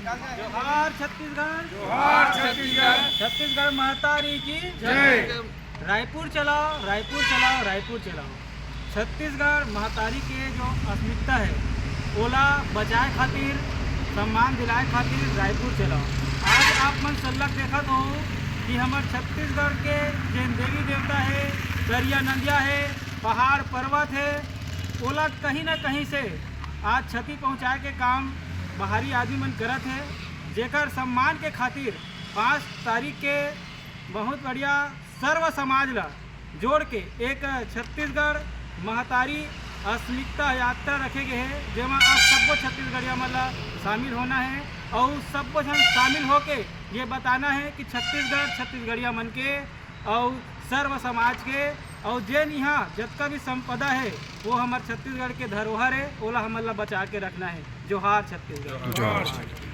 जोहार छत्तीसगढ़, जोहार छत्तीसगढ़। छत्तीसगढ़ महतारी की जय। रायपुर चलाओ, रायपुर चलाओ, रायपुर चलाओ। छत्तीसगढ़ महतारी के जो अस्मिता है ओला बचाए खातिर, सम्मान दिलाए खातिर रायपुर चलाओ। आज आप मन सल्लक देखत हो कि हमार छत्तीसगढ़ के जैन देवी देवता है, दरिया नदिया है, पहाड़ पर्वत है, ओला कहीं ना कहीं से आज क्षति पहुंचाए के काम बाहरी आदमी मन करत है, जेकर सम्मान के खातिर 5 तारीख के बहुत बढ़िया सर्व समाज ला जोड़ के एक छत्तीसगढ़ महतारी अस्मिता यात्रा रखे गए है, जेमा आप सबको छत्तीसगढ़िया मन ला शामिल होना है और सबको शामिल होके ये बताना है कि छत्तीसगढ़ छत्तीसगढ़िया मन के और सर्व समाज के और जेन यहाँ जितना भी संपदा है वो हमारे छत्तीसगढ़ के धरोहर है, ओला हमन ला बचा के रखना है। जोहार छत्तीसगढ़। जोहार।